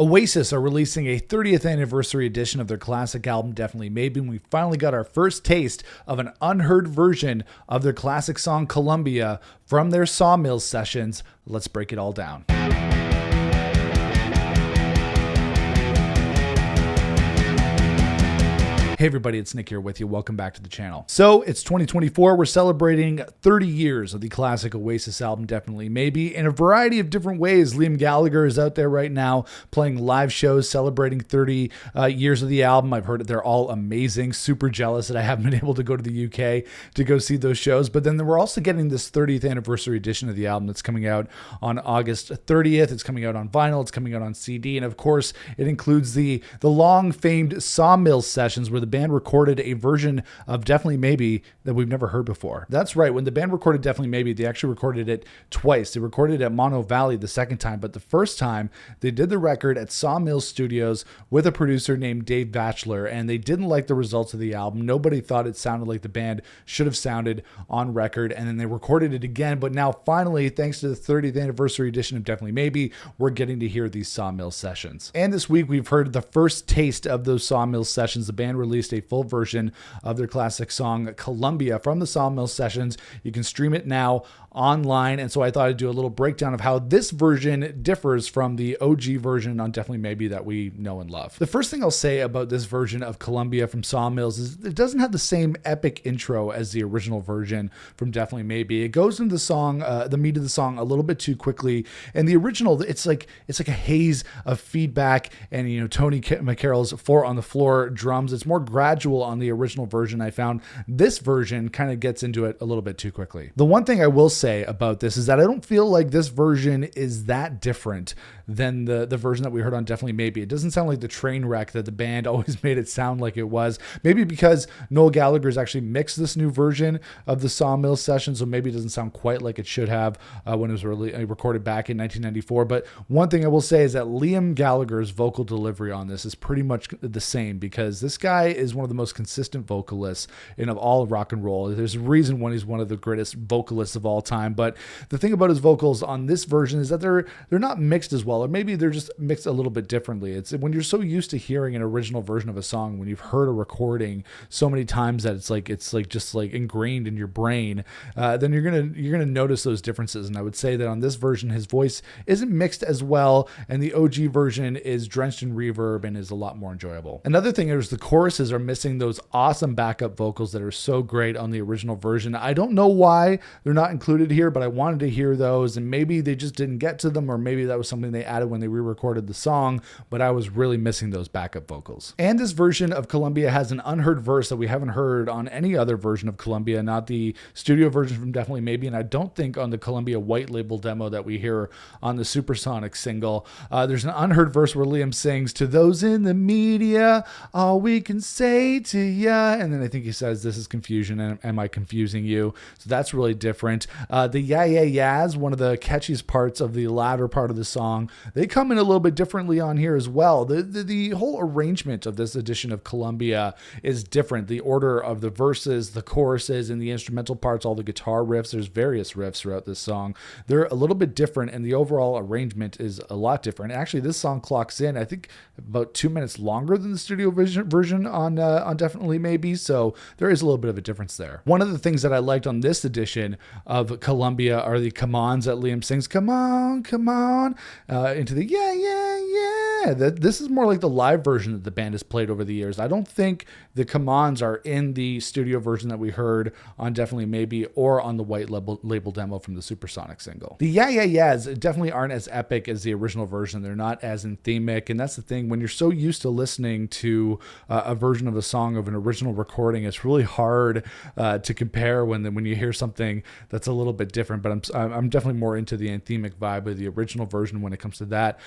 Oasis are releasing a 30th anniversary edition of their classic album, Definitely Maybe, and we finally got our first taste of an unheard version of their classic song, Columbia, from their Sawmills sessions. Let's break it all down. Hey everybody, it's Nick here with you. Welcome back to the channel. So it's 2024. We're celebrating 30 years of the classic Oasis album, Definitely Maybe, in a variety of different ways. Liam Gallagher is out there right now playing live shows celebrating 30 years of the album. I've heard that they're all amazing. Super jealous that I haven't been able to go to the UK to go see those shows. But then we're also getting this 30th anniversary edition of the album that's coming out on August 30th. It's coming out on vinyl. It's coming out on CD. And of course, it includes the long famed Sawmills sessions where the band recorded a version of Definitely Maybe that we've never heard before. That's right. When the band recorded Definitely Maybe, they actually recorded it twice. They recorded it at Mono Valley the second time, but the first time they did the record at Sawmills Studios with a producer named Dave Batchelor, and they didn't like the results of the album. Nobody thought it sounded like the band should have sounded on record, and then they recorded it again. But now finally, thanks to the 30th anniversary edition of Definitely Maybe, we're getting to hear these Sawmills sessions. And this week we've heard the first taste of those Sawmills sessions. The band released a full version of their classic song Columbia from the Sawmills sessions. You can stream it now online, and so I thought I'd do a little breakdown of how this version differs from the OG version on Definitely Maybe that we know and love. The first thing I'll say about this version of Columbia from Sawmills is it doesn't have the same epic intro as the original version from Definitely Maybe. It goes into the song, the meat of the song, a little bit too quickly. And the original, it's like a haze of feedback, and Tony McCarroll's four on the floor drums. It's more gradual on the original version. I found this version kind of gets into it a little bit too quickly. The one thing I will say about this is that I don't feel like this version is that different than the version that we heard on Definitely Maybe. It doesn't sound like the train wreck that the band always made it sound like it was. Maybe because Noel Gallagher's actually mixed this new version of the Sawmills session, so maybe it doesn't sound quite like it should have when it was recorded back in 1994. But one thing I will say is that Liam Gallagher's vocal delivery on this is pretty much the same, because this guy is one of the most consistent vocalists in all of rock and roll. There's a reason why he's one of the greatest vocalists of all time. But the thing about his vocals on this version is that they're not mixed as well, or maybe they're just mixed a little bit differently. It's when you're so used to hearing an original version of a song, when you've heard a recording so many times that it's just ingrained in your brain, then you're gonna notice those differences. And I would say that on this version, his voice isn't mixed as well, and the OG version is drenched in reverb and is a lot more enjoyable. Another thing is the choruses are missing those awesome backup vocals that are so great on the original version. I don't know why they're not included here, but I wanted to hear those, and maybe they just didn't get to them, or maybe that was something they added when they re-recorded the song, but I was really missing those backup vocals. And this version of Columbia has an unheard verse that we haven't heard on any other version of Columbia, not the studio version from Definitely Maybe, and I don't think on the Columbia white label demo that we hear on the Supersonic single. There's an unheard verse where Liam sings, "To those in the media, all we can say to ya," and then I think he says, "This is confusion, and am I confusing you?" So that's really different. The yeah, yeah, yeahs, one of the catchiest parts of the latter part of the song, they come in a little bit differently on here as well. The whole arrangement of this edition of Columbia is different. The order of the verses, the choruses, and the instrumental parts, all the guitar riffs, there's various riffs throughout this song. They're a little bit different, and the overall arrangement is a lot different. Actually, this song clocks in, I think, about 2 minutes longer than the studio version on Definitely Maybe, so there is a little bit of a difference there. One of the things that I liked on this edition of Columbia are the come-ons that Liam sings, come on, into the yeah, yeah, yeah. This is more like the live version that the band has played over the years. I don't think the come-ons are in the studio version that we heard on Definitely Maybe or on the white label demo from the Supersonic single. The yeah, yeah, yeahs definitely aren't as epic as the original version. They're not as anthemic, and that's the thing. When you're so used to listening to a version of a song of an original recording, it's really hard to compare when you hear something that's a little bit different. But I'm definitely more into the anthemic vibe of the original version when it comes to that.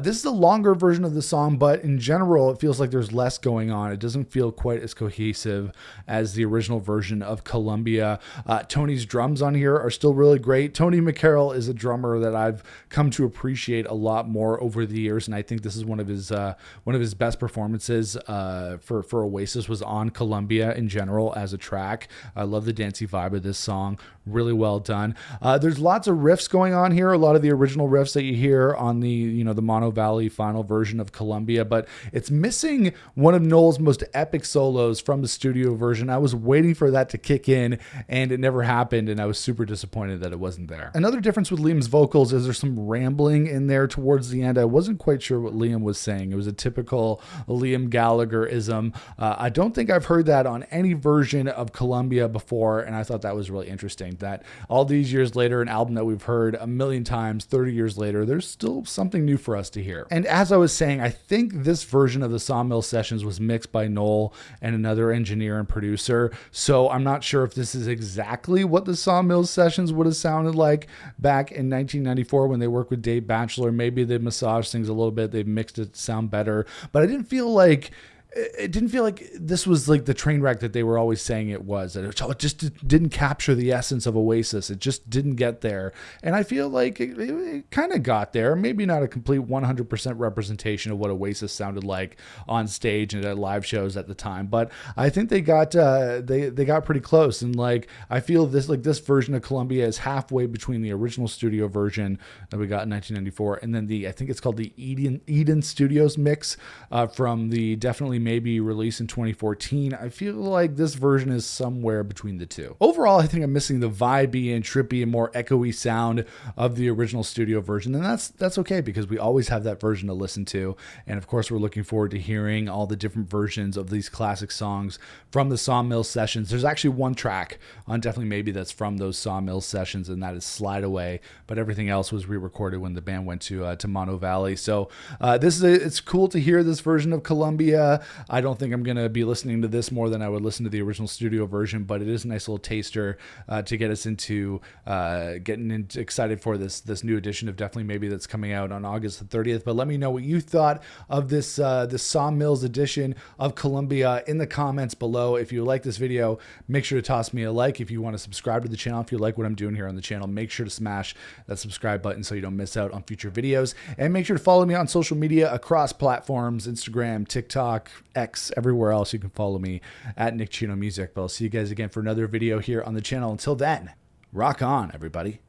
This is a longer version of the song, but in general, it feels like there's less going on. It doesn't feel quite as cohesive as the original version of Columbia. Tony's drums on here are still really great. Tony McCarroll is a drummer that I've come to appreciate a lot more over the years, and I think this is one of his best performances for Oasis was on Columbia in general as a track. I love the dancey vibe of this song. Really well done. done. There's lots of riffs going on here, a lot of the original riffs that you hear on the, the Mono Valley final version of Columbia, but it's missing one of Noel's most epic solos from the studio version. I was waiting for that to kick in, and it never happened, and I was super disappointed that it wasn't there. Another difference with Liam's vocals is there's some rambling in there towards the end. I wasn't quite sure what Liam was saying. It was a typical Liam Gallagher-ism. I don't think I've heard that on any version of Columbia before, and I thought that was really interesting, that all these years later, an album that we've heard a million times, 30 years later, there's still something new for us to hear. And as I was saying, I think this version of the Sawmills sessions was mixed by Noel and another engineer and producer, so I'm not sure if this is exactly what the Sawmills sessions would have sounded like back in 1994 when they worked with Dave Batchelor. Maybe they massaged things a little bit, they've mixed it to sound better, but it didn't feel like this was like the train wreck that they were always saying it was. That it just didn't capture the essence of Oasis. It just didn't get there. And I feel like it kind of got there. Maybe not a complete 100% representation of what Oasis sounded like on stage and at live shows at the time. But I think they got pretty close. And like I feel this version of Columbia is halfway between the original studio version that we got in 1994 and then I think it's called the Eden Studios mix from the Definitely Maybe released in 2014. I feel like this version is somewhere between the two. Overall, I think I'm missing the vibey and trippy and more echoey sound of the original studio version, and that's okay because we always have that version to listen to. And of course, we're looking forward to hearing all the different versions of these classic songs from the Sawmills sessions. There's actually one track on Definitely Maybe that's from those Sawmills sessions, and that is Slide Away, but everything else was re-recorded when the band went to Mono Valley. So it's cool to hear this version of Columbia. I don't think I'm going to be listening to this more than I would listen to the original studio version, but it is a nice little taster to get us into getting excited for this new edition of Definitely Maybe that's coming out on August the 30th. But let me know what you thought of this Sawmills edition of Columbia in the comments below. If you like this video, make sure to toss me a like. If you want to subscribe to the channel, if you like what I'm doing here on the channel, make sure to smash that subscribe button so you don't miss out on future videos. And make sure to follow me on social media across platforms, Instagram, TikTok, X, everywhere else. You can follow me at Nick Chino Music. But I'll see you guys again for another video here on the channel. Until then, rock on, everybody.